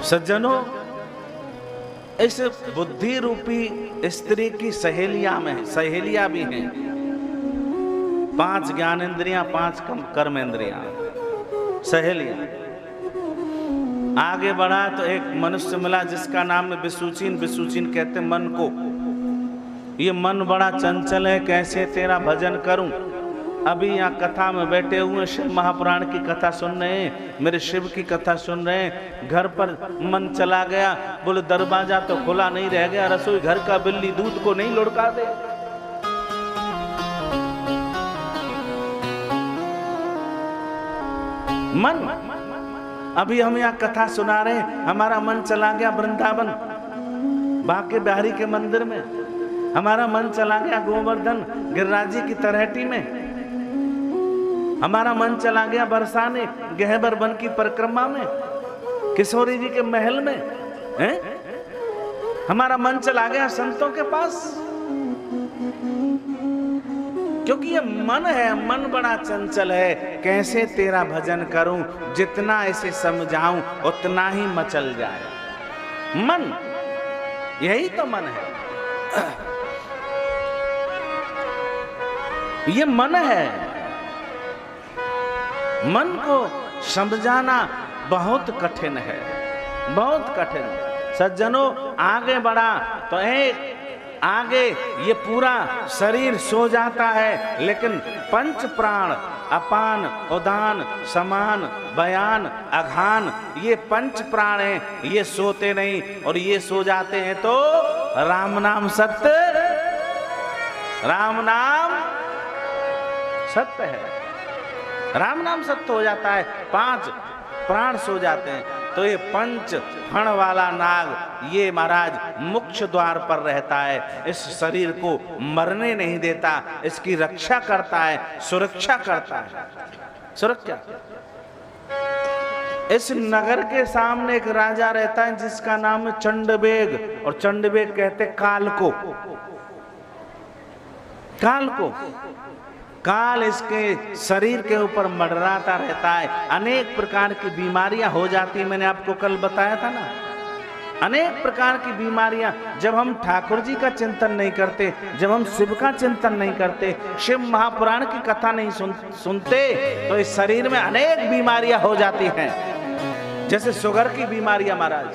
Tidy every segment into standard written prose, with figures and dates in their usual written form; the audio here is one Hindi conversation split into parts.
सज्जनों, इस बुद्धि रूपी स्त्री की सहेलियां भी हैं। 5 ज्ञानेंद्रियां, 5 कर्मेंद्रियां, सहेलियां। आगे बढ़ा तो एक मनुष्य मिला जिसका नाम है विसूचिन। विसूचिन कहते मन को। ये मन बड़ा चंचल है, कैसे तेरा भजन करूं। अभी यहाँ कथा में बैठे हुए शिव महापुराण की कथा सुन रहे हैं, मेरे शिव की कथा सुन रहे हैं। घर पर मन चला गया, बोले दरवाजा तो खुला नहीं रह गया, रसोई घर का बिल्ली दूध को नहीं लुढ़का दे। मन, अभी हम यहाँ कथा सुना रहे हैं, हमारा मन चला गया वृंदावन बांके बिहारी के मंदिर में, हमारा मन चला गया गोवर्धन गिरिराज जी की तलहटी में, हमारा मन चला गया बरसाने गहबर वन की परिक्रमा में, किशोरी जी के महल में, हैं? हमारा मन चला गया संतों के पास, क्योंकि ये मन है, मन बड़ा चंचल है। कैसे तेरा भजन करूं, जितना इसे समझाऊं उतना ही मचल जाए। मन, यही तो मन है। ये मन है। मन को समझाना बहुत कठिन है, बहुत कठिन। सज्जनों, आगे बढ़ा तो आगे ये पूरा शरीर सो जाता है, लेकिन 5 प्राण अपान उदान समान बयान अघान, ये 5 प्राण हैं, ये सोते नहीं। और ये सो जाते हैं तो राम नाम सत्य, राम नाम सत्य है, राम नाम सत्य हो जाता है। 5 प्राण सो जाते हैं तो ये 5 फण वाला नाग ये महाराज मुख्य द्वार पर रहता है, इस शरीर को मरने नहीं देता, इसकी रक्षा करता है, सुरक्षा करता है, सुरक्षा। इस नगर के सामने एक राजा रहता है जिसका नाम है चंडबेग, और चंडबेग कहते काल को। काल को, काल इसके शरीर के ऊपर मंडराता रहता है, अनेक प्रकार की बीमारियां हो जाती। मैंने आपको कल बताया था ना, अनेक प्रकार की बीमारियां। जब हम ठाकुर जी का चिंतन नहीं करते, जब हम शिव का चिंतन नहीं करते, शिव महापुराण की कथा नहीं सुनते, तो इस शरीर में अनेक बीमारियां हो जाती हैं। जैसे शुगर की बीमारियां महाराज,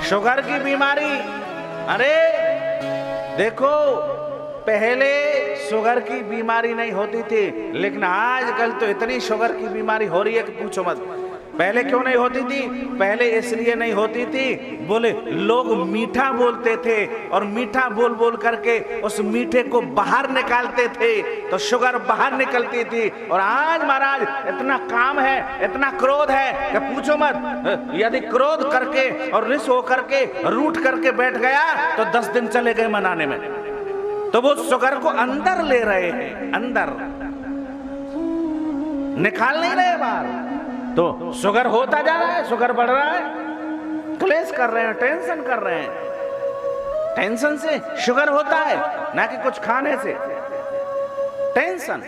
शुगर की बीमारी। अरे देखो, पहले शुगर की बीमारी नहीं होती थी, लेकिन आजकल तो इतनी शुगर की बीमारी हो रही है कि पूछो मत। पहले क्यों नहीं होती थी? पहले इसलिए नहीं होती थी, बोले लोग मीठा बोलते थे, और मीठा बोल बोल करके उस मीठे को बाहर निकालते थे, तो शुगर बाहर निकलती थी। और आज महाराज इतना काम है, इतना क्रोध है कि पूछो मत। यदि क्रोध करके और रिस हो करके रूठ करके बैठ गया तो 10 दिन चले गए मनाने में। तो वो शुगर को अंदर ले रहे हैं, अंदर निकाल नहीं रहे बाहर, तो शुगर होता जा रहा है, शुगर बढ़ रहा है, क्लेश कर रहे हैं, टेंशन कर रहे हैं। टेंशन से शुगर होता है, ना कि कुछ खाने से। टेंशन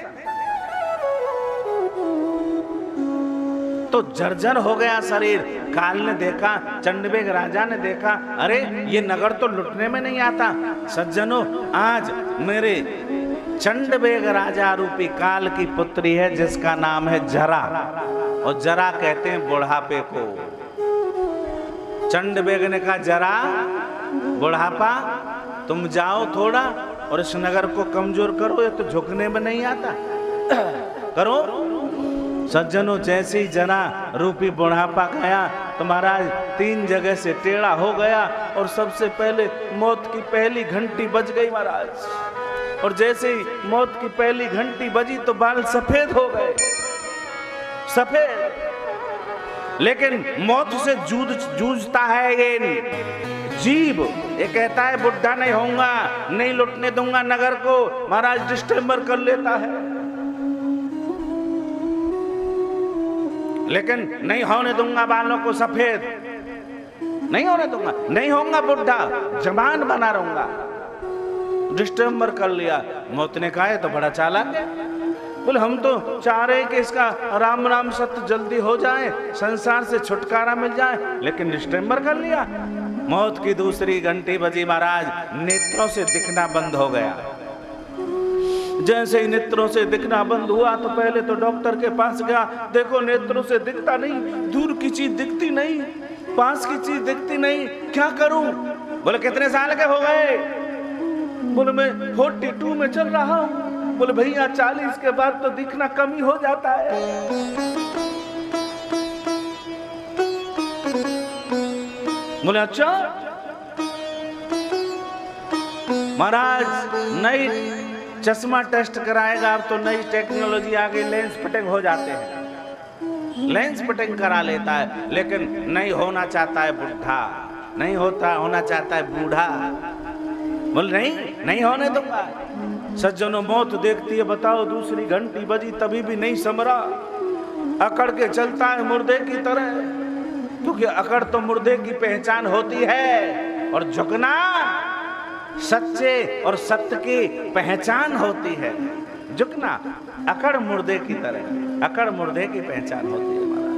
तो जर्जर हो गया शरीर। काल ने देखा, चंडबेग राजा ने देखा, अरे ये नगर तो लुटने में नहीं आता। सज्जनों, आज मेरे चंडबेग राजा रूपी काल की पुत्री है जिसका नाम है जरा, और जरा कहते हैं बुढ़ापे को। चंडबेग ने कहा, जरा बुढ़ापा तुम जाओ थोड़ा और इस नगर को कमजोर करो, ये तो झुकने में नहीं आता, करो। सज्जनों, जैसे ही जरा रूपी बुढ़ापा गया तो महाराज 3 जगह से टेढ़ा हो गया, और सबसे पहले मौत की पहली घंटी बज गई महाराज। और जैसे ही मौत की पहली घंटी बजी तो बाल सफेद हो गए, सफेद। लेकिन मौत से जूझता है ये जीव, ये कहता है बुढ़ा नहीं होऊंगा, नहीं लुटने दूंगा नगर को। महाराज डिस्टेम्बर कर लेता है, लेकिन नहीं होने दूंगा बालों को सफेद, नहीं होने दूंगा, नहीं होऊंगा बुढ़ा, जवान बना रहूंगा। डिस्टेम्बर कर लिया। मौत ने कहा, तो बड़ा चालाक है, बोले हम तो चाह रहे कि इसका राम राम सत्य जल्दी हो जाए, संसार से छुटकारा मिल जाए, लेकिन डिस्टेम्बर कर लिया। मौत की दूसरी घंटी बजी महाराज, नेत्रों से दिखना बंद हो गया। जैसे ही नेत्रों से दिखना बंद हुआ तो पहले तो डॉक्टर के पास गया, देखो नेत्रों से दिखता नहीं, दूर की चीज दिखती नहीं, पास की चीज दिखती नहीं, क्या करूं? बोले कितने साल के हो गए? बोले मैं 42 में चल रहा हूं। बोले भैया 40 के बाद तो दिखना कम ही हो जाता है। बोले अच्छा। महाराज नई चश्मा टेस्ट कराएगा, अब तो नई टेक्नोलॉजी आ गई, लेंस फिटिंग हो जाते हैं, लेंस फिटिंग करा लेता है, लेकिन नहीं होना चाहता है बुढ़ा, नहीं होना चाहता है बूढ़ा। बोले नहीं होने दूंगा। सज्जनों मौत देखती है, बताओ दूसरी घंटी बजी तभी भी नहीं समरा, अकड़ के चलता है मुर्दे की तरह, क्योंकि अकड़ तो मुर्दे की पहचान होती है और झुकना सच्चे और सत्य की पहचान होती है। झुकना अकड़ मुर्दे की तरह, अकड़ मुर्दे की पहचान होती है महाराज।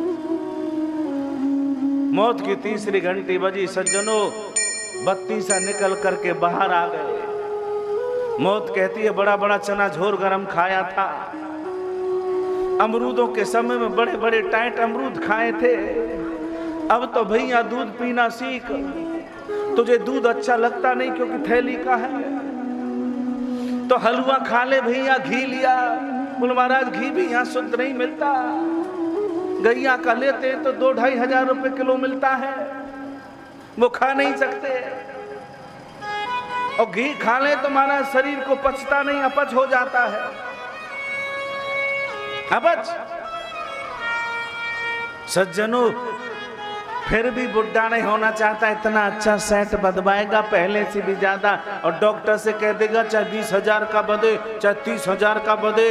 मौत की तीसरी घंटी बजी, सज्जनों बत्ती सा निकल करके बाहर आ गए। मौत कहती है बड़ा बड़ा चना झोर गरम खाया था, अमरूदों के समय में बड़े बड़े टाइट अमरूद खाए थे, अब तो भैया दूध पीना सीख, तुझे दूध अच्छा लगता नहीं क्योंकि थैली का है, तो हलवा खा ले भैया, घी लिया। बोले महाराज घी भी यहाँ शुद्ध नहीं मिलता, गैया का लेते तो 2-2.5 हजार रुपए किलो मिलता है, वो खा नहीं सकते, और घी खा ले तो महाराज शरीर को पचता नहीं, अपच हो जाता है, अपच। सज्जनों फिर भी बुढ़ा नहीं होना चाहता, इतना अच्छा सेट बदवाएगा पहले से भी ज्यादा, और डॉक्टर से कह देगा चाहे 20,000 का बदे, चाहे 30,000 का बदे,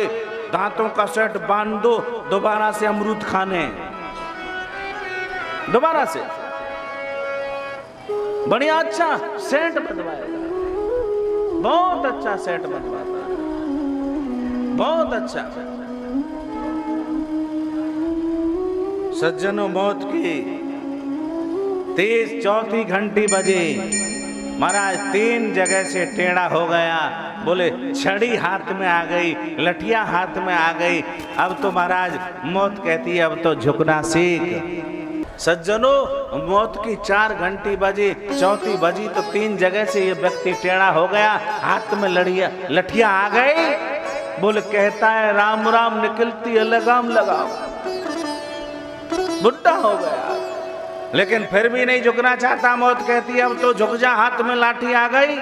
दांतों का सेट बांध दो, दोबारा से अमरूद खाने, दोबारा से बढ़िया अच्छा सेट बदवाएगा, बहुत अच्छा सेट बनवाता है, बहुत अच्छा। सज्जनों मौत की तेज चौथी घंटी बजी, महाराज 3 जगह से टेढ़ा हो गया। बोले छड़ी हाथ में आ गई, लठिया हाथ में आ गई, अब तो महाराज मौत कहती है अब तो झुकना सीख। सज्जनों मौत की 4 घंटी बजी, चौथी बजी तो 3 जगह से ये व्यक्ति टेढ़ा हो गया, हाथ में लठिया आ गई। बोले कहता है राम राम निकलती है लगाम लगाओ, बुढ़ा हो गया, लेकिन फिर भी नहीं झुकना चाहता। मौत कहती है अब तो झुक जा, हाथ में लाठी आ गई,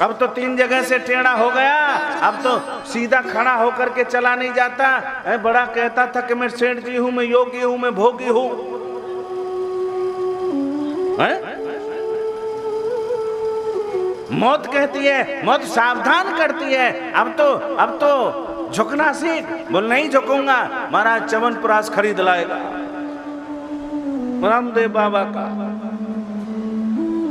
अब तो 3 जगह से टेढ़ा हो गया, अब तो सीधा खड़ा होकर के चला नहीं जाता। बड़ा कहता था कि मैं सेठ जी हूं, मैं योगी हूं, मैं भोगी हूं, मौत कहती है, मौत सावधान करती है, अब तो झुकना सीख। बोल नहीं झुकूंगा। महाराज च्यवनप्राश खरीद लाएगा रामदेव बाबा का,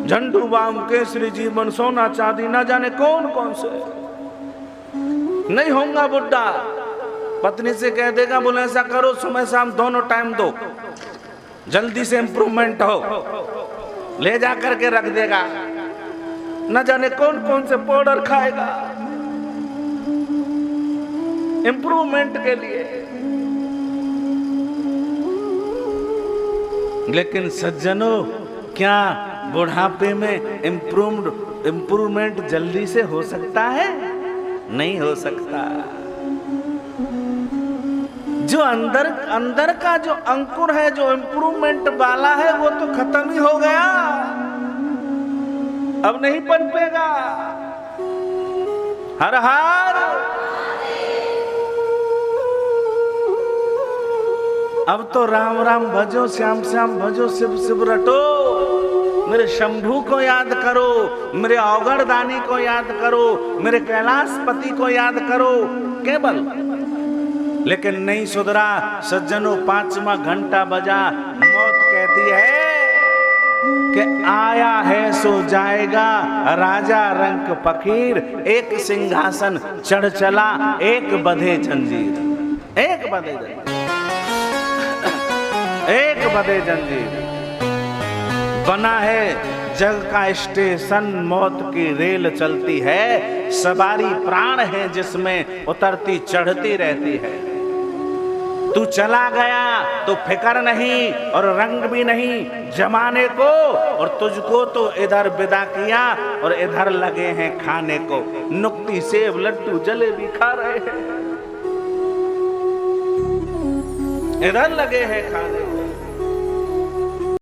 झंडू बाम, केसरी जीवन, सोना चांदी, ना जाने कौन कौन से, नहीं होगा बुढ़ा। पत्नी से कह देगा बोले ऐसा करो सुबह शाम दोनों टाइम दो, जल्दी से इंप्रूवमेंट हो, ले जा करके रख देगा, न जाने कौन कौन से पाउडर खाएगा इंप्रूवमेंट के लिए। लेकिन सज्जनों क्या बुढ़ापे में इंप्रूवमेंट जल्दी से हो सकता है? नहीं हो सकता। जो अंदर का जो अंकुर है, जो इंप्रूवमेंट वाला है, वो तो खत्म ही हो गया, अब नहीं पनपेगा। हर हर अब तो राम राम भजो, श्याम श्याम भजो, शिव शिव रटो, मेरे शंभू को याद करो, मेरे अवगढ़ दानी को याद करो, मेरे कैलाशपति को याद करो, केवल। लेकिन नहीं सुधरा सज्जनों, 5वां घंटा बजा, मौत कहती है कि आया है सो जाएगा राजा रंक फकीर, एक सिंहासन चढ़ चला एक बंधे जंजीर, एक बंधे जंजीर, एक बंधे जंजीर। बना है जग का स्टेशन, मौत की रेल चलती है, सवारी प्राण है जिसमें उतरती चढ़ती रहती है। तू चला गया तो फिक्र नहीं और रंग भी नहीं जमाने को, और तुझको तो इधर विदा किया और इधर लगे हैं खाने को, नुक्ती सेब लड्डू जलेबी खा रहे हैं, इधर लगे हैं खाने को।